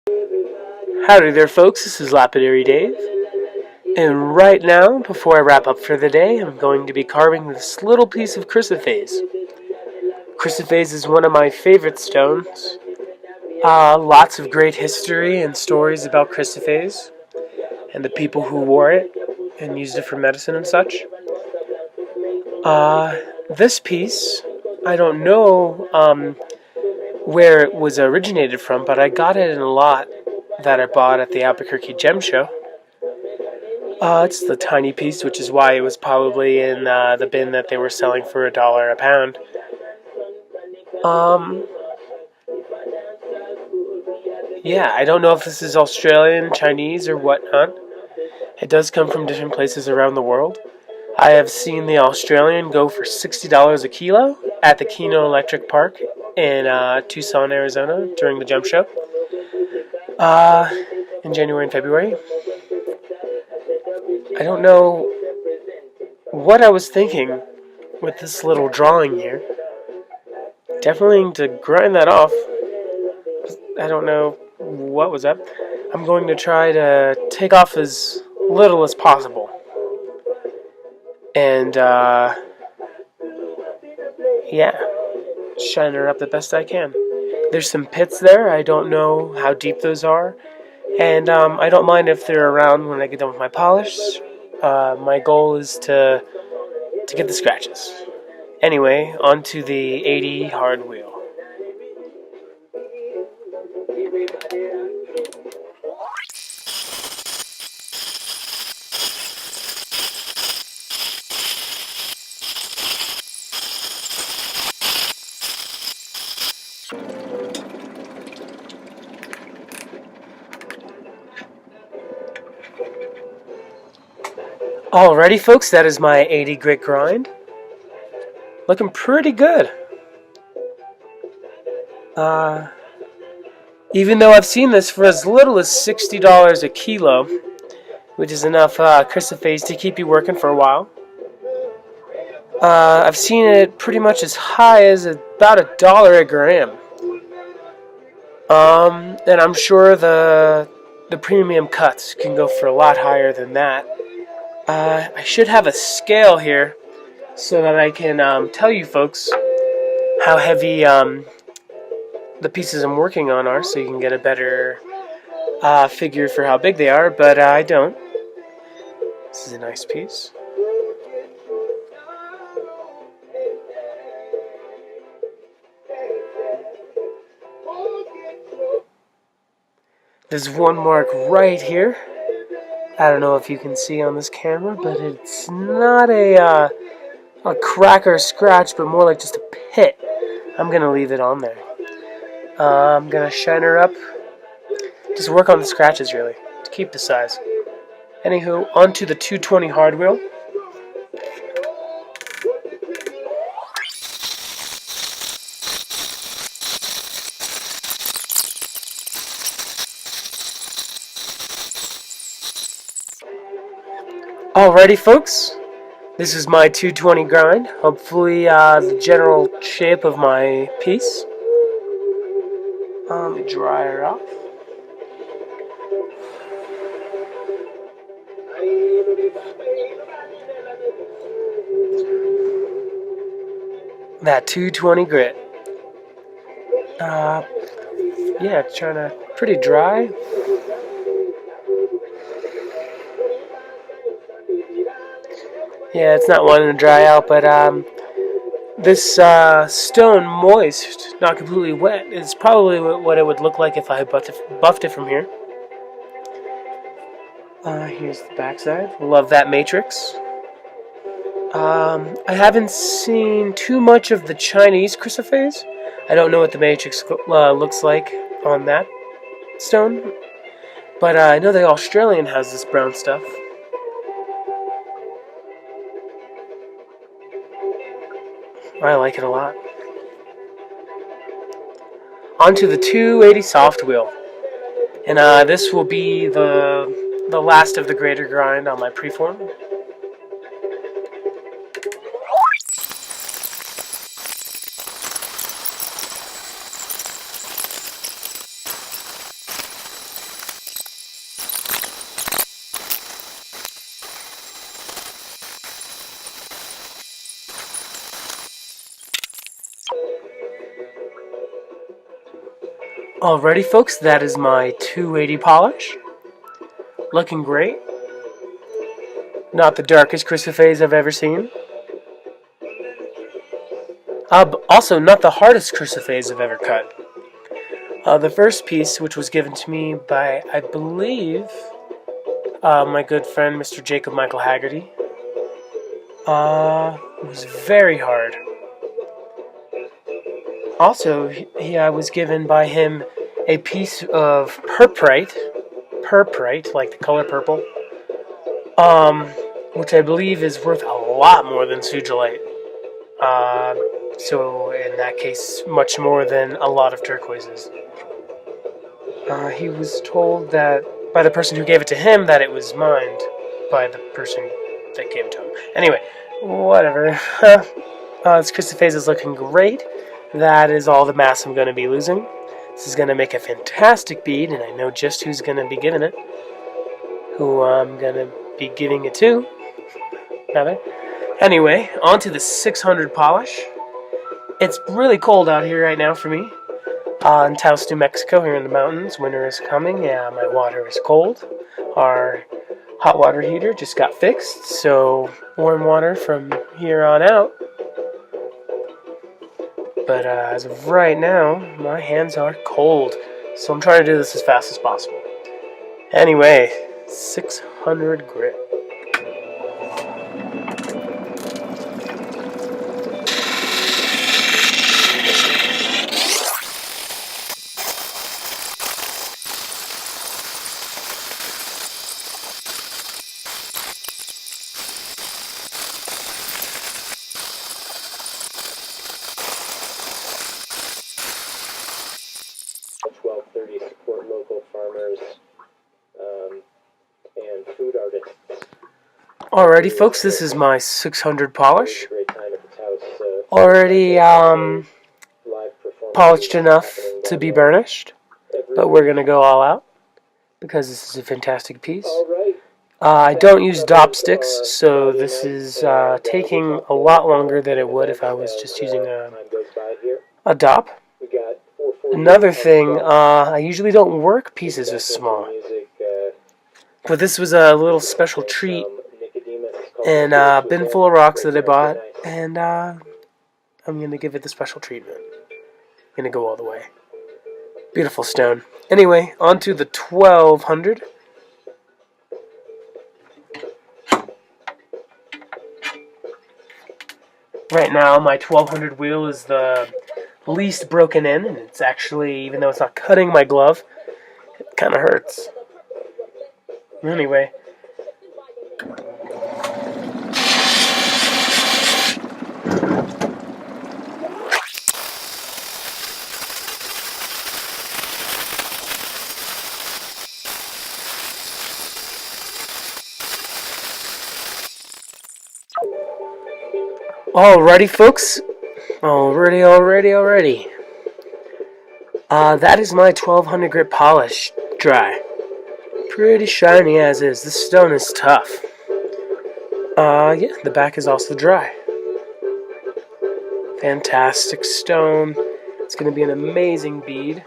Howdy there, folks. This is Lapidary Dave. And right now, before I wrap up for the day, I'm going to be carving this little piece of chrysoprase. Chrysoprase is one of my favorite stones. Lots of great history and stories about chrysoprase and the people who wore it and used it for medicine and such. This piece, I don't know where it was originated from, but I got it in a lot that I bought at the Albuquerque Gem Show. It's the tiny piece, which is why it was probably in the bin that they were selling for $1 a pound. Yeah, I don't know if this is Australian, Chinese, or whatnot. It does come from different places around the world. I have seen the Australian go for $60 a kilo at the Keno Electric Park in Tucson, Arizona during the Gem Show in January and February. I don't know what I was thinking with this little drawing here. Definitely need to grind that off. I don't know what was up. I'm going to try to take off as little as possible. And, yeah, shine her up the best I can. There's some pits there. I don't know how deep those are. And I don't mind if they're around when I get done with my polish. My goal is to get the scratches. Anyway, onto the 80 hard wheel. Alrighty, folks, that is my 80 grit grind. Looking pretty good. Even though I've seen this for as little as $60 a kilo, which is enough chrysoprase to keep you working for a while. I've seen it pretty much as high as about $1 a gram. And I'm sure the premium cuts can go for a lot higher than that. I should have a scale here so that I can tell you folks how heavy the pieces I'm working on are, so you can get a better figure for how big they are, but I don't. This is a nice piece. There's one mark right here. I don't know if you can see on this camera, but it's not a crack or a scratch, but more like just a pit. I'm going to leave it on there. I'm going to shine her up. Just work on the scratches, really, to keep the size. Anywho, onto the 220 hard wheel. Alrighty, folks, this is my 220 grind. Hopefully, the general shape of my piece. Let me dry her off. That 220 grit. Yeah, it's trying to pretty dry. Yeah, it's not wanting to dry out, but this stone moist, not completely wet, is probably what it would look like if I buffed it from here. Here's the backside. Love that matrix. I haven't seen too much of the Chinese chrysoprase. I don't know what the matrix looks like on that stone, but I know the Australian has this brown stuff. I like it a lot. Onto the 280 soft wheel. And this will be the last of the greater grind on my preform. Alrighty folks, that is my 280 polish. Looking great. Not the darkest chrysoprase I've ever seen. Also, not the hardest chrysoprase I've ever cut. The first piece, which was given to me by, I believe, my good friend Mr. Jacob Michael Haggerty, was very hard. Also, I was given by him a piece of purprite, like the color purple, which I believe is worth a lot more than sugilite. So in that case, much more than a lot of turquoises. He was told that by the person who gave it to him that it was mined by the person that gave it to him. Anyway, whatever. This chrysoprase is looking great. That is all the mass I'm going to be losing. This is going to make a fantastic bead, and I know just who's going to be getting it. Who I'm going to be giving it to, rather. Anyway, on to the 600 polish. It's really cold out here right now for me. In Taos, New Mexico, here in the mountains. Winter is coming. Yeah, my water is cold. Our hot water heater just got fixed, so warm water from here on out. But as of right now, my hands are cold, so I'm trying to do this as fast as possible. Anyway, 600 grit. Support local farmers and food artists. Alrighty, folks, this is my 600 polish. Already polished enough to be burnished, but we're going to go all out because this is a fantastic piece. I don't use dop sticks, so this is taking a lot longer than it would if I was just using a dop. Another thing, I usually don't work pieces this small, but this was a little special treat and a bin full of rocks that I bought, and I'm going to give it the special treatment. I'm going to go all the way. Beautiful stone. Anyway, on to the 1200. Right now, my 1200 wheel is the least broken in, and it's actually, even though it's not cutting my glove, it kind of hurts. Anyway. Alrighty, folks. Already. That is my 1200 grit polish dry. Pretty shiny as is. This stone is tough. Yeah, the back is also dry. Fantastic stone. It's going to be an amazing bead.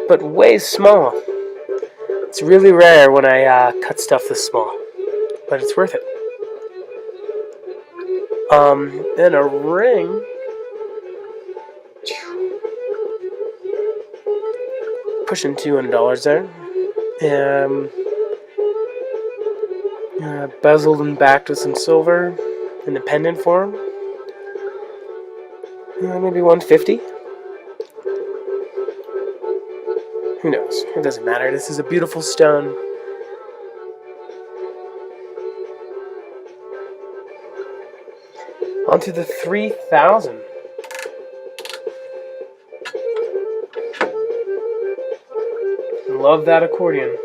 But way small. It's really rare when I cut stuff this small. But it's worth it. And a ring. Pushing $200 there. Bezeled and backed with some silver in the pendant form. Maybe $150. Who knows? It doesn't matter. This is a beautiful stone. On to the 3000. Love that accordion.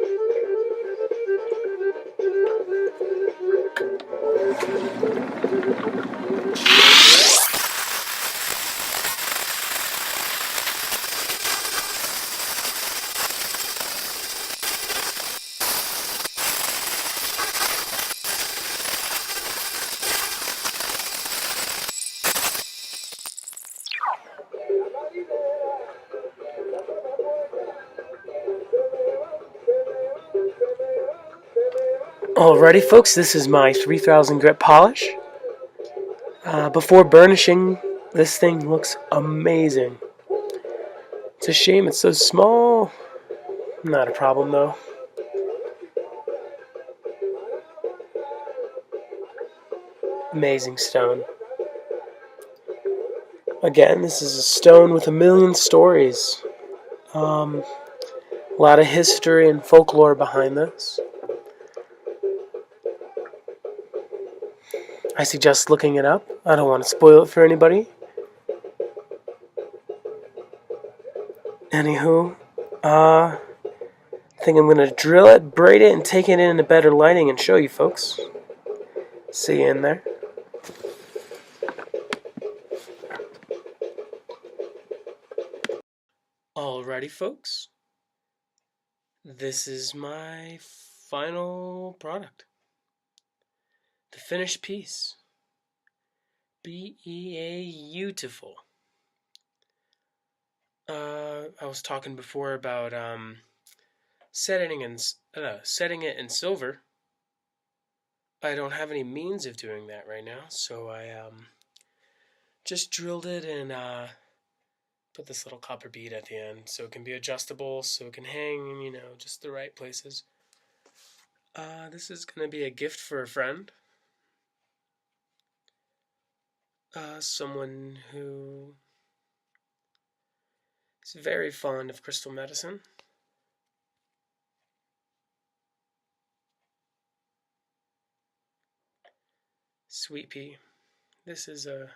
Alrighty folks, this is my 3000 grit polish. Before burnishing, this thing looks amazing. It's a shame it's so small. Not a problem though. Amazing stone. Again, this is a stone with a million stories. A lot of history and folklore behind this. I suggest looking it up. I don't want to spoil it for anybody. Anywho, I think I'm going to drill it, braid it, and take it into better lighting and show you folks. See you in there. Alrighty folks, this is my final product. The finished piece. Beautiful. I was talking before about setting it in silver. I don't have any means of doing that right now, so I just drilled it and put this little copper bead at the end so it can be adjustable, so it can hang, just the right places. This is going to be a gift for a friend. Someone who is very fond of crystal medicine. Sweet pea. This is an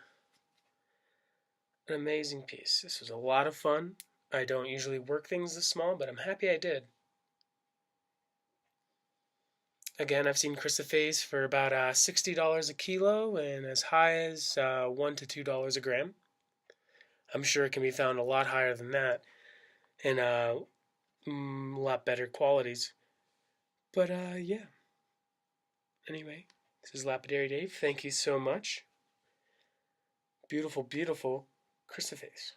amazing piece. This was a lot of fun. I don't usually work things this small, but I'm happy I did. Again, I've seen Chrysoprase for about $60 a kilo and as high as $1 to $2 a gram. I'm sure it can be found a lot higher than that in a lot better qualities. But yeah. Anyway, this is Lapidary Dave. Thank you so much. Beautiful, beautiful Chrysoprase.